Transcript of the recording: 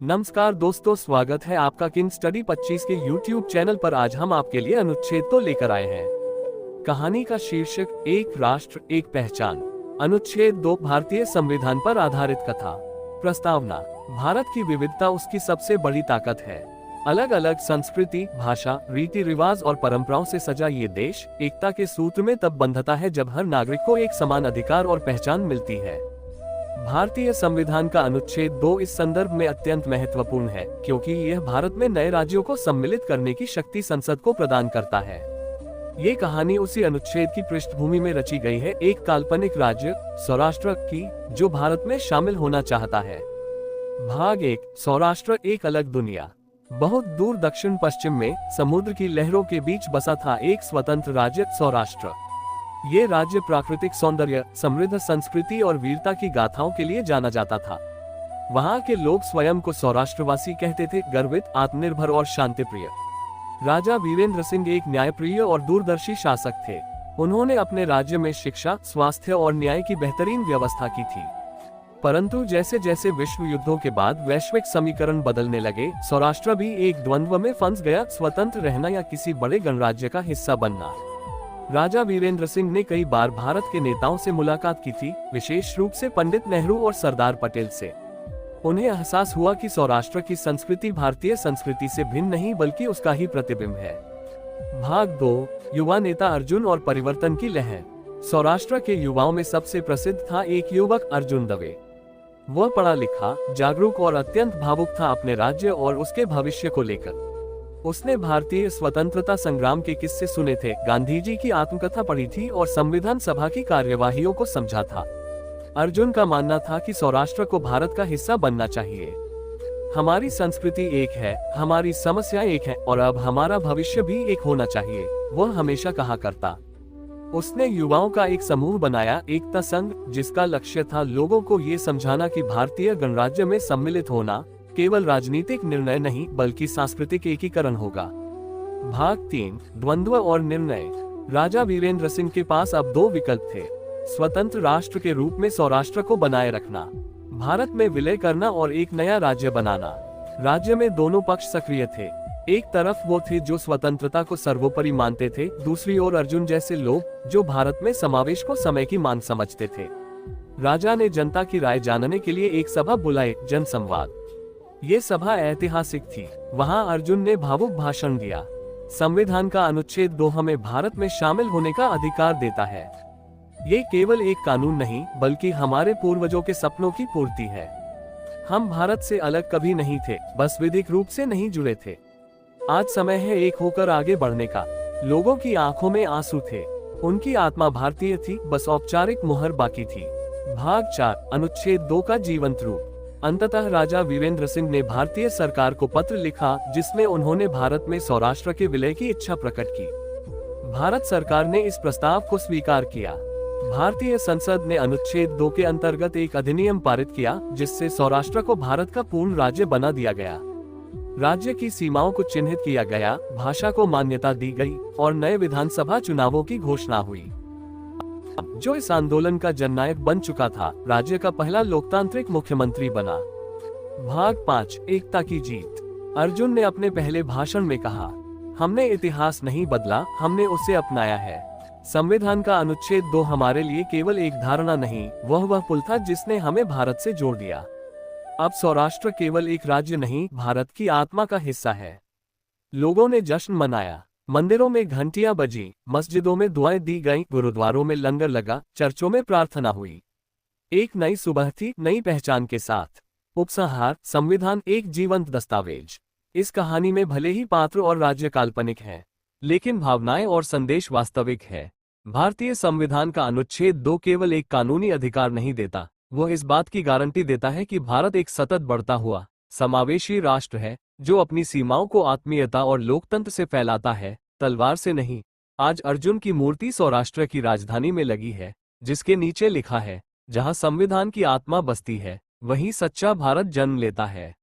नमस्कार दोस्तों, स्वागत है आपका किंग स्टडी 25 के YouTube चैनल पर। आज हम आपके लिए अनुच्छेद तो लेकर आए हैं। कहानी का शीर्षक एक राष्ट्र एक पहचान। अनुच्छेद 2 भारतीय संविधान पर आधारित कथा। प्रस्तावना। भारत की विविधता उसकी सबसे बड़ी ताकत है। अलग अलग संस्कृति, भाषा, रीति रिवाज और परंपराओं से सजा ये देश एकता के सूत्र में तब बंधता है जब हर नागरिक को एक समान अधिकार और पहचान मिलती है। भारतीय संविधान का अनुच्छेद 2 इस संदर्भ में अत्यंत महत्वपूर्ण है, क्योंकि यह भारत में नए राज्यों को सम्मिलित करने की शक्ति संसद को प्रदान करता है। ये कहानी उसी अनुच्छेद की पृष्ठभूमि में रची गई है, एक काल्पनिक राज्य सौराष्ट्र की, जो भारत में शामिल होना चाहता है। भाग 1। सौराष्ट्र एक अलग दुनिया। बहुत दूर दक्षिण पश्चिम में समुद्र की लहरों के बीच बसा था एक स्वतंत्र राज्य सौराष्ट्र। ये राज्य प्राकृतिक सौंदर्य, समृद्ध संस्कृति और वीरता की गाथाओं के लिए जाना जाता था। वहाँ के लोग स्वयं को सौराष्ट्रवासी कहते थे, गर्वित, आत्मनिर्भर और शांतिप्रिय। राजा वीरेंद्र सिंह एक न्यायप्रिय और दूरदर्शी शासक थे। उन्होंने अपने राज्य में शिक्षा, स्वास्थ्य और न्याय की बेहतरीन व्यवस्था की थी। परंतु जैसे जैसे विश्व युद्धों के बाद वैश्विक समीकरण बदलने लगे, सौराष्ट्र भी एक द्वंद्व में फंस गया, स्वतंत्र रहना या किसी बड़े गणराज्य का हिस्सा बनना। राजा वीरेंद्र सिंह ने कई बार भारत के नेताओं से मुलाकात की थी, विशेष रूप से पंडित नेहरू और सरदार पटेल से। उन्हें एहसास हुआ कि सौराष्ट्र की संस्कृति भारतीय संस्कृति से भिन्न नहीं बल्कि उसका ही प्रतिबिंब है। भाग 2। युवा नेता अर्जुन और परिवर्तन की लहर। सौराष्ट्र के युवाओं में सबसे प्रसिद्ध था एक युवक, अर्जुन दवे। वह पढ़ा लिखा, जागरूक और अत्यंत भावुक था अपने राज्य और उसके भविष्य को लेकर। उसने भारतीय स्वतंत्रता संग्राम के किस्से सुने थे, गांधी जी की आत्मकथा पढ़ी थी और संविधान सभा की कार्यवाहियों को समझा था। अर्जुन का मानना था कि सौराष्ट्र को भारत का हिस्सा बनना चाहिए। हमारी संस्कृति एक है, हमारी समस्याएं एक है और अब हमारा भविष्य भी एक होना चाहिए, वह हमेशा कहा करता। उसने युवाओं का एक समूह बनाया, एकता संघ, जिसका लक्ष्य था लोगों को ये समझाना कि भारतीय गणराज्य में सम्मिलित होना केवल राजनीतिक निर्णय नहीं बल्कि सांस्कृतिक एकीकरण होगा। भाग 3। द्वंद्व और निर्णय। राजा वीरेंद्र सिंह के पास अब 2 विकल्प थे, स्वतंत्र राष्ट्र के रूप में सौराष्ट्र को बनाए रखना, भारत में विलय करना और एक नया राज्य बनाना। राज्य में दोनों पक्ष सक्रिय थे। एक तरफ वो थे जो स्वतंत्रता को सर्वोपरि मानते थे, दूसरी ओर अर्जुन जैसे लोग जो भारत में समावेश को समय की मांग समझते थे। राजा ने जनता की राय जानने के लिए एक सभा बुलाई, जनसंवाद। ये सभा ऐतिहासिक थी। वहां अर्जुन ने भावुक भाषण दिया। संविधान का अनुच्छेद 2 हमें भारत में शामिल होने का अधिकार देता है। ये केवल एक कानून नहीं बल्कि हमारे पूर्वजों के सपनों की पूर्ति है। हम भारत से अलग कभी नहीं थे, बस विधिक रूप से नहीं जुड़े थे। आज समय है एक होकर आगे बढ़ने का। लोगों की आंखों में आंसू थे, उनकी आत्मा भारतीय थी, बस औपचारिक मुहर बाकी थी। भाग 4। अनुच्छेद 2 का जीवंत रूप। अंततः राजा वीरेंद्र सिंह ने भारतीय सरकार को पत्र लिखा, जिसमें उन्होंने भारत में सौराष्ट्र के विलय की इच्छा प्रकट की। भारत सरकार ने इस प्रस्ताव को स्वीकार किया। भारतीय संसद ने अनुच्छेद 2 के अंतर्गत एक अधिनियम पारित किया, जिससे सौराष्ट्र को भारत का पूर्ण राज्य बना दिया गया। राज्य की सीमाओं को चिन्हित किया गया, भाषा को मान्यता दी गई और नए विधानसभा चुनावों की घोषणा हुई, जो इस आंदोलन का जननायक बन चुका था। राज्य का पहला लोकतांत्रिक मुख्यमंत्री बना। भाग 5। एकता की जीत। अर्जुन ने अपने पहले भाषण में कहा, हमने इतिहास नहीं बदला, हमने उसे अपनाया है। संविधान का अनुच्छेद 2 हमारे लिए केवल एक धारणा नहीं, वह पुल था जिसने हमें भारत से जोड़ दिया। अब सौराष्ट्र केवल एक राज्य नहीं, भारत की आत्मा का हिस्सा है। लोगों ने जश्न मनाया, मंदिरों में घंटियां बजी, मस्जिदों में दुआएं दी गईं, गुरुद्वारों में लंगर लगा, चर्चों में प्रार्थना हुई। एक नई सुबह थी, नई पहचान के साथ। उपसंहार। संविधान एक जीवंत दस्तावेज। इस कहानी में भले ही पात्र और राज्य काल्पनिक हैं, लेकिन भावनाएं और संदेश वास्तविक है। भारतीय संविधान का अनुच्छेद 2 केवल एक कानूनी अधिकार नहीं देता, वो इस बात की गारंटी देता है कि भारत एक सतत बढ़ता हुआ समावेशी राष्ट्र है, जो अपनी सीमाओं को आत्मीयता और लोकतंत्र से फैलाता है, तलवार से नहीं। आज अर्जुन की मूर्ति सौराष्ट्र की राजधानी में लगी है, जिसके नीचे लिखा है, जहां संविधान की आत्मा बसती है, वहीं सच्चा भारत जन्म लेता है।